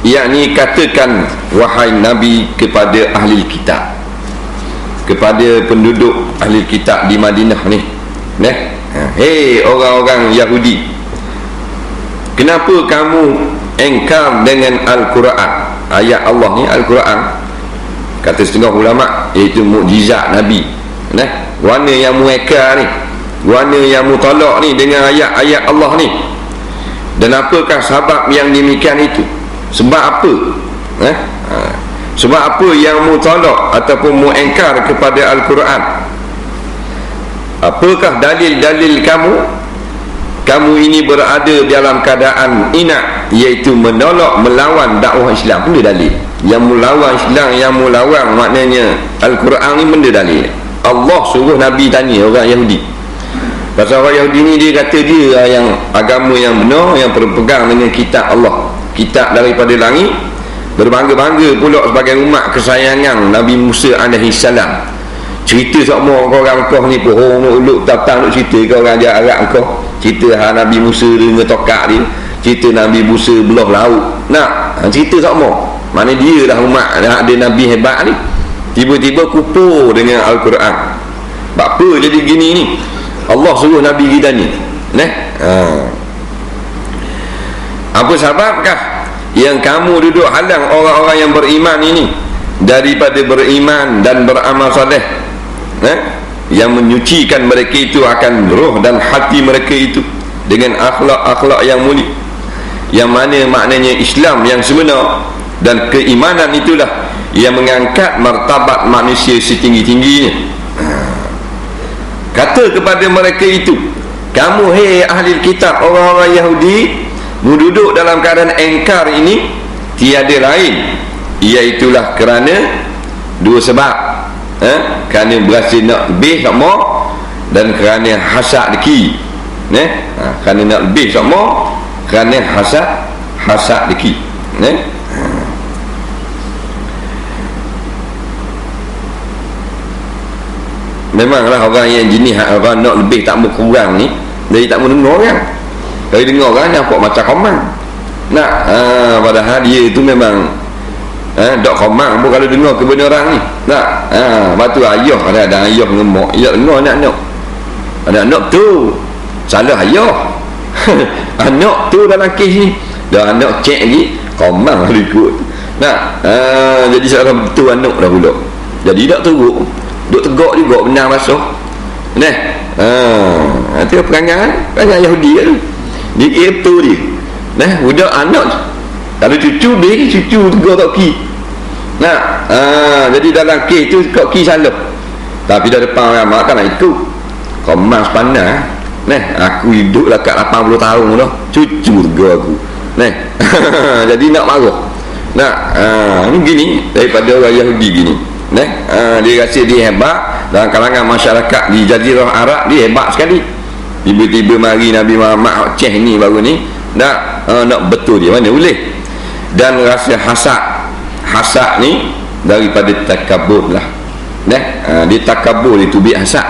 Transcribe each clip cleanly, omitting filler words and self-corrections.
yakni katakan wahai Nabi kepada ahli kitab, kepada penduduk ahli kitab di Madinah ni, hei orang-orang Yahudi, kenapa kamu engkar dengan Al-Quran? Ayat Allah ni, Al-Quran, kata setengah ulama, iaitu mukjizat Nabi. Warna yang mengekar ni, warna yang mutolak ni dengan ayat-ayat Allah ni. Dan apakah sebab yang demikian itu? Sebab apa? Sebab apa yang mutolak ataupun mengekar kepada Al-Quran? Apakah dalil-dalil kamu ini berada dalam keadaan inat, iaitu menolak, melawan dakwah Islam? Benda dalil. Yang melawan Islam, yang melawan maknanya Al-Quran ni, benda dalil. Allah suruh Nabi tanya orang Yahudi. Pasal orang Yahudi ni dia kata dia yang agama yang benar, yang berpegang dengan kitab Allah, kitab daripada langit, berbangga-bangga pula sebagai umat kesayangan Nabi Musa alaihi salam. Cerita semua orang kau ni pohon uluk tak nak cerita kau orang dia Arab kau. Cerita Nabi Musa dengan tokak dia, cerita Nabi Musa belah laut. Cerita semua. Mana dia lah umat dah ada Nabi hebat ni. Tiba-tiba kupur dengan Al-Quran. Apa jadi gini ni? Allah suruh Nabi kita ni. Apa sebabkah yang kamu duduk halang orang-orang yang beriman ini daripada beriman dan beramal soleh, yang menyucikan mereka itu akan roh dan hati mereka itu dengan akhlak-akhlak yang mulia, yang mana maknanya Islam yang sebenar, dan keimanan itulah yang mengangkat martabat manusia setinggi-tingginya. Kata kepada mereka itu, kamu hei ahli kitab, orang-orang Yahudi, duduk dalam keadaan engkar ini tiada lain, iaitulah kerana dua sebab. Kerana berasa nak lebih sama, dan kerana hasad deki. Kerana nak lebih sama, kerana hasad deki. Memanglah orang yang jenis orang nak lebih tak mau kurang ni, jadi tak mau dengar orang. Kalau dengar orang nampak macam komang. Padahal dia tu memang dok komang pun kalau dengar kebenaran ni. Batu ayah ada ayah ngemok, ayah dengar anak-anak. Anak-anak tu salah ayah. Anak tu dalam kes ni dah anak cek lagi komang lah ikut. Jadi salah betul anak dah pula. Jadi tak teruk, duk tegak juga benar masuk. Itu perangai Yahudi tu. Dia itu dia. Budak anak kalau cucu dia, cucu tegak tak ki. Jadi dalam kes tu kau ki salah. Tapi dah depan orang mak kan nak ikut. Kau mas pandai. Aku hidup lah kat 80 tahun dah. Cucu tegak aku. Jadi nak marah. Ni gini daripada orang Yahudi gini. Dia rasa dia hebat dalam kalangan masyarakat di Jazirah Arab, dia hebat sekali. Tiba-tiba mari Nabi Muhammad Ceh ni baru ni nak betul dia, mana boleh. Dan rasa hasad ni daripada takabur lah. Dia takabur, itu bi hasad.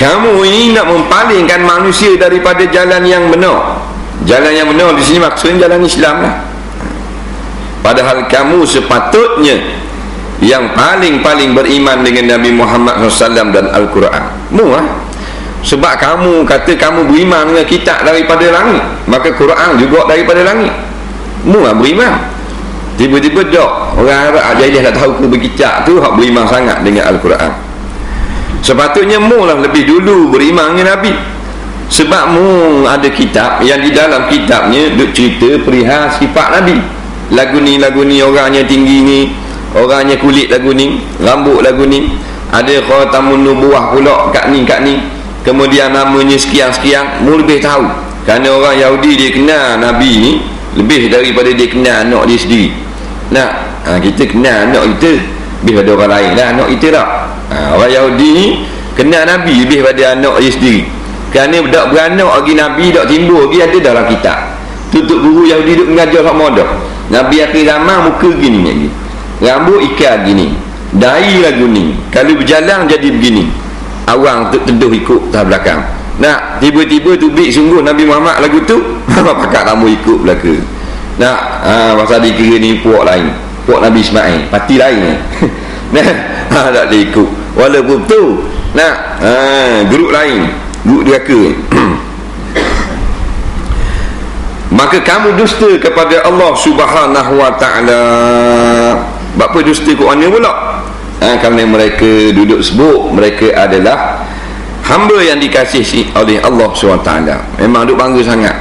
Kamu ini nak mempalingkan manusia daripada jalan yang benar. Jalan yang benar di sini maksudnya jalan Islam lah. Padahal kamu sepatutnya yang paling-paling beriman dengan Nabi Muhammad SAW dan Al-Quran. Sebab kamu kata kamu beriman dengan kitab daripada langit, maka Quran juga daripada langit. Beriman. Tiba-tiba dak orang Arab jahiliah tak tahu ke berkitab tu hak beriman sangat dengan Al-Quran. Sepatutnya lah lebih dulu beriman dengan Nabi. Sebab ada kitab yang di dalam kitabnya duk cerita perihal sifat Nabi. Lagu ni orangnya tinggi ni, orangnya kulit lagu ni, rambut lagu ni, ada khatamun nubuwah pula kat ni. Kemudian namanya sekian-sekian, lebih tahu. Kerana orang Yahudi dia kenal Nabi ni lebih daripada dia kenal anak dia sendiri. Kita kenal anak kita lebih pada orang lain lah, anak kita tak. Orang Yahudi ni kenal Nabi lebih pada anak dia sendiri. Kerana tak beranak lagi Nabi tak timbul lagi ada dalam kitab. Tutup guru Yahudi duk mengajar sama dah. Nabi akhir zaman muka gini lagi, rambut ikat gini, dahi lagu ni, kalau berjalan jadi begini, awang teduh ikut tak belakang. Nak tiba-tiba tubik sungguh Nabi Muhammad lagu tu pakat kamu ikut belaka. Nak pasal dikira ni puak lain, puak Nabi Ismail, parti lain. Nah, tak boleh ikut. Walaupun tu nak grup lain, grup neraka. Maka kamu dusta kepada Allah Subhanahu wa taala. Apa dusta kat mana pula? Kerana mereka duduk sebut mereka adalah hamba yang dikasihi oleh Allah SWT. Memang duk bangga sangat.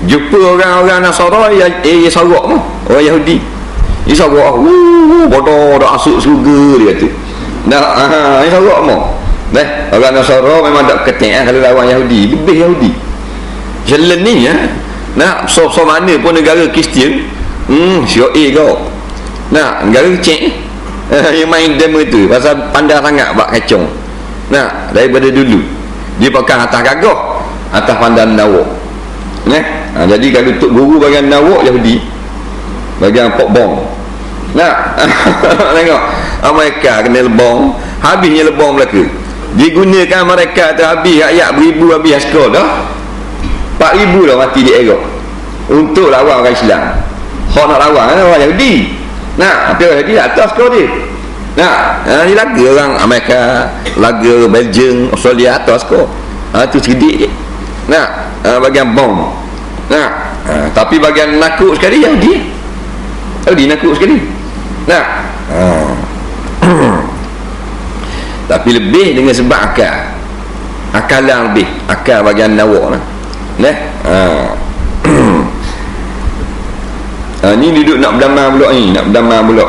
Jumpa orang-orang Nasara ya sorok tu, orang Yahudi. Dia sorok, bodoh dak masuk surga dia kata. Dia sorok mo. Orang Nasara memang tak ketek kalau lawan Yahudi, lebih Yahudi. Jalan ni so mana pun negara Kristian, Syiah kau. Negara kecil yang main demo tu pasal pandai sangat buat kacau. Daripada dulu dia pakai atas gagah, atas pandan nawak. Jadi kalau tok guru bagian nawak Yahudi, bagian pok bom. Tengok mereka kena lebong, habisnya lebong belaka. Digunakan mereka tu habis rakyat beribu habis askar dah. 4,000 dah mati di Iraq untuk lawan orang Islam. Kau nak lawan orang Yahudi. Apa orang Yahudi atas kau dia. Ni laga orang Amerika, laga Belgium, Australia atas kau. Tu sedikit je. Bagian bom. Tapi bagian nakuk sekali Yahudi. Yahudi nakuk sekali. Tapi lebih dengan sebab akal. Akalan lebih, akal bagian nawak lah. Ni duduk nak berdamai pula ni, nak berdamai pula.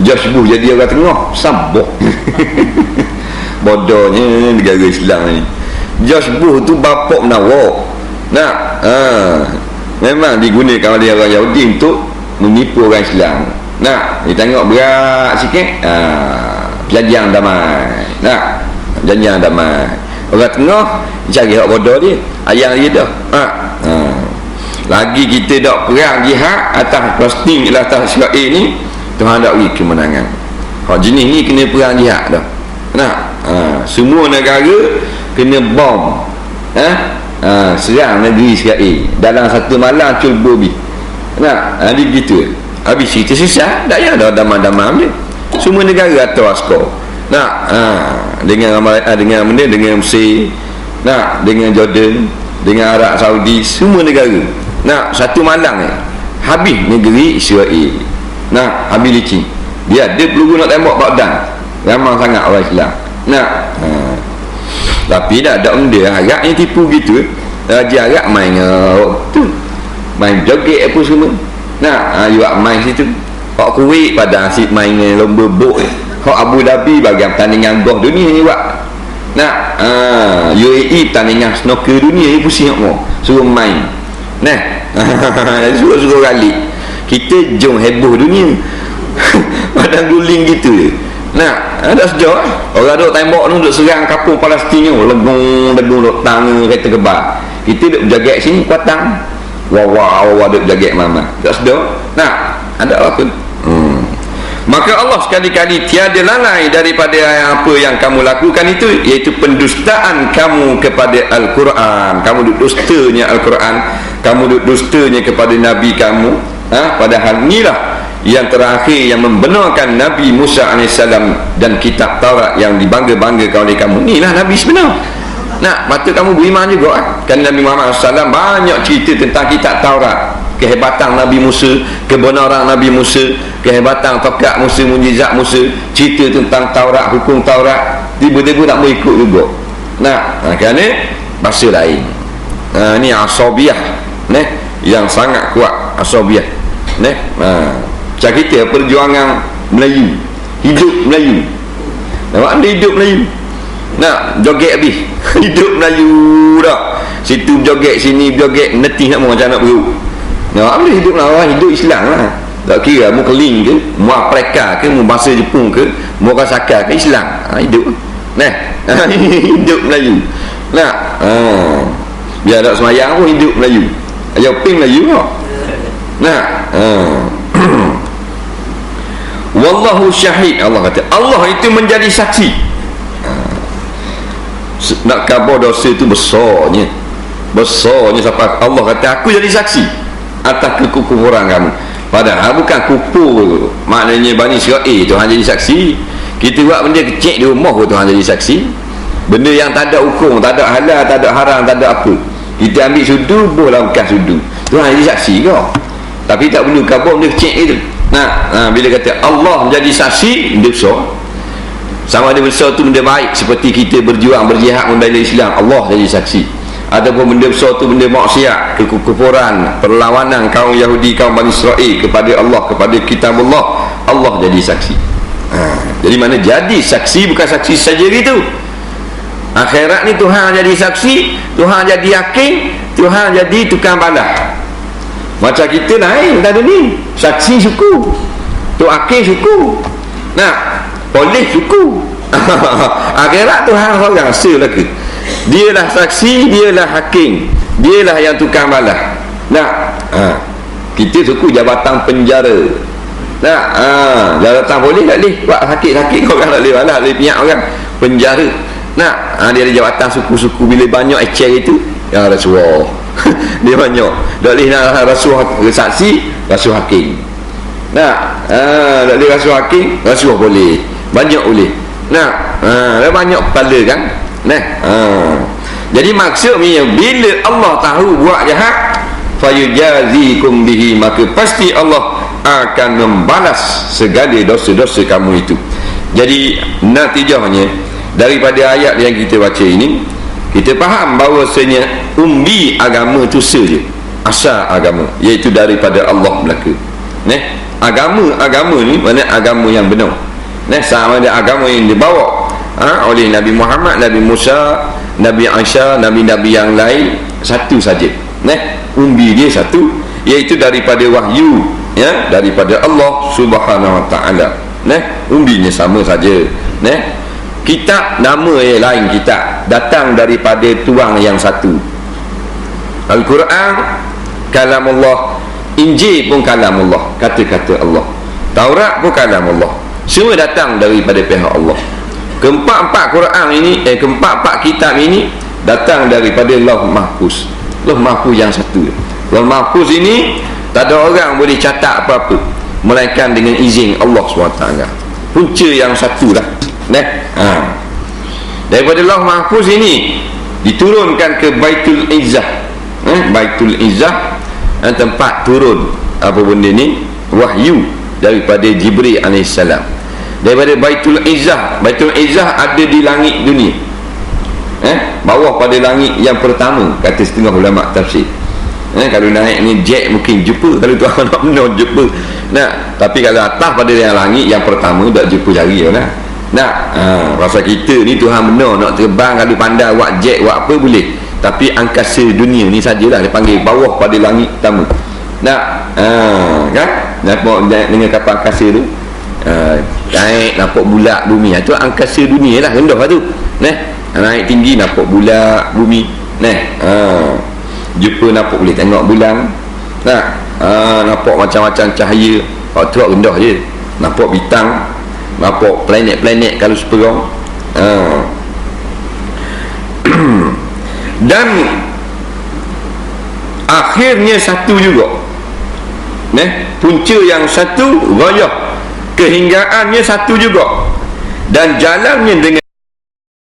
Josh Bush jadi orang tengah, sabar. Bodohnya negara Islam ni. Josh Bush tu bapak menawak. Memang digunakan oleh orang Yahudi untuk menipu orang Islam. Dia tengok berat sikit, perjanjian damai. Perjanjian damai. Orang tengah cari hak bodoh dia, ayang dia dah. Lagi kita dak perang jihad atas Palestin ialah atas Israel ni, Tuhan dak beri kemenangan. Hak jenis ni kena perang jihad dah. Semua negara kena bom. Serang negeri Israel dalam satu malam cuba bi. Dia gitu. Habis cerita susah, tak payah dah damai-damai dia. Semua negara atau askar. Dengan Mesir, dengan Jordan, dengan Arab Saudi, semua negara. Satu malam ni habis negeri Israel. Habis licin. Dia peluru nak tembak Baghdad. Ramai sangat orang Islam. Tapi dah ada benda Arab yang tipu gitu. Raja Arab main tu, main joget apa semua. Juga main situ. Hak Kuwait pada asyik main lomba bot. Hak Abu Dhabi bagian pertandingan golf dunia ni buat. UAE pertandingan snooker dunia ni pusing mau suruh main. Suruh rally. Kita jom heboh dunia. Padang guling gitu je. Ada sejauh orang duk tembak tu duk serang kampung Palestin tu, legung duk tang kereta kebal. Kita duk jaga sini kuatang. Wah duk jaga mama. Tak sedar. Ada apa? Maka Allah sekali-kali tiada lalai daripada apa yang kamu lakukan itu, iaitu pendustaan kamu kepada Al-Quran. Kamu duk dustanya Al-Quran, kamu duk dustanya kepada Nabi kamu. Padahal inilah yang terakhir yang membenarkan Nabi Musa AS dan kitab Taurat yang dibangga-banggakan oleh kamu. Inilah Nabi sebenar. Patut kamu beriman juga. Kan Nabi Muhammad SAW banyak cerita tentang kitab Taurat, kehebatan Nabi Musa, kebenaran Nabi Musa, kehebatan tokat Musa, mujizat Musa, cerita tentang Taurat, hukum Taurat. Tiba-tiba tak mau ikut juga. Kerana bahasa lain. Ni asabiah yang sangat kuat. Asabiah macam kita perjuangan Melayu, hidup Melayu. Nampak anda hidup Melayu? Joget habis. Hidup Melayu dah. Situ joget, sini joget, netih nak macam nak beruk. Apa hidup orang hidup Islam lah. Tak kira mu keling ke, mu Afrika ke, mu bahasa Jepun ke, mu Kasaka ke, Islam. Hidup. Hidup Melayu. Biar tak semayang pun hidup Melayu. Ajar ping Melayu kok. Wallahu syahid. Allah kata Allah itu menjadi saksi. nak kabur dosa tu besarnya sampai Allah kata aku jadi saksi atas kekufuran kamu. Padahal bukan kufur maknanya Bani Israel Tuhan jadi saksi. Kita buat benda kecil di rumah pun Tuhan jadi saksi. Benda yang tak ada hukum, tak ada halal, tak ada haram, tak ada apa, kita ambil sudu, boleh bekas sudu, Tuhan jadi saksi kau. Tapi tak perlu kabur benda kecil itu. Bila kata Allah menjadi saksi, benda besar. Sama ada besar tu benda baik, seperti kita berjuang berjihad membela Islam, Allah jadi saksi. Ataupun benda besar tu benda maksiat, kekufuran, perlawanan kaum Yahudi, kaum Bani Israel kepada Allah, kepada kitab Allah, Allah jadi saksi. Jadi mana jadi saksi, bukan saksi saja gitu. Akhirat ni Tuhan jadi saksi, Tuhan jadi hakim, Tuhan jadi tukang balas. Macam kita naik tadi ni, saksi suku, tu hakim suku, polis suku. Akhirat Tuhan seorang selagi. Dialah saksi, dialah hakim, dialah yang tukang balas. Kita suku jabatan penjara. Jabatan polis tak boleh buat sakit-sakit orang, tak boleh balas, boleh piak orang. Penjara dia ada jabatan suku-suku. Bila banyak ecel itu yang rasuah dia banyak, tak boleh nak rasuah saksi, rasuah hakim. Tak boleh rasuah hakim, rasuah boleh, banyak boleh. Banyak kepala kan. Jadi maksudnya bila Allah tahu buat jahat, fayujazikum bihi, maka pasti Allah akan membalas segala dosa-dosa kamu itu. Jadi natijahnya daripada ayat yang kita baca ini, kita faham bahawasanya umbi agama itu saja, asal agama iaitu daripada Allah belaka. Agama ni mana agama yang benar, sama ada agama yang dibawa oleh Nabi Muhammad, Nabi Musa, Nabi Aisyah, Nabi-Nabi yang lain, satu saja. Umbi dia satu, iaitu daripada wahyu, daripada Allah Subhanahu Wa Taala. Umbinya sama saja. Kitab nama yang lain, kitab datang daripada tuang yang satu. Al-Quran kalamullah, Injil pun kalamullah, kata-kata Allah. Taurat pun kalamullah, semua datang daripada pihak Allah. Keempat-empat Quran ini, keempat-empat kitab ini datang daripada Lauh Mahfuz. Lauh Mahfuz yang satu. Lauh Mahfuz ini tak ada orang boleh catat apa-apa melainkan dengan izin Allah SWT. Punca yang satu lah. Daripada Lauh Mahfuz ini diturunkan ke Baitul Izzah. Baitul Izzah, tempat turun apa benda ni, wahyu daripada Jibril AS. Daripada Baitul Izzah, Baitul Izzah ada di langit dunia, bawah pada langit yang pertama, kata setengah ulama tafsir. Kalau naik ni jet mungkin jumpa, kalau tuan nak benar jumpa. Tapi kalau atas pada yang langit yang pertama tak jumpa jari lah. Rasa kita ni Tuhan benar nak terbang, kalau pandai buat jet buat apa boleh, tapi angkasa dunia ni sajalah dia panggil bawah pada langit pertama. Kan nampak dengan kapal angkasa tu, naik nampak bulat bumi, itu angkasa dunia lah, rendah lah tu. Naik tinggi nampak bulat bumi. Jumpa nampak boleh tengok bulan. Nampak macam-macam cahaya. Waktu rendah je, nampak bintang, nampak planet-planet kalau seperang. Dan akhirnya satu juga, punca yang satu, rayah kehinggaannya satu juga, dan jalannya dengan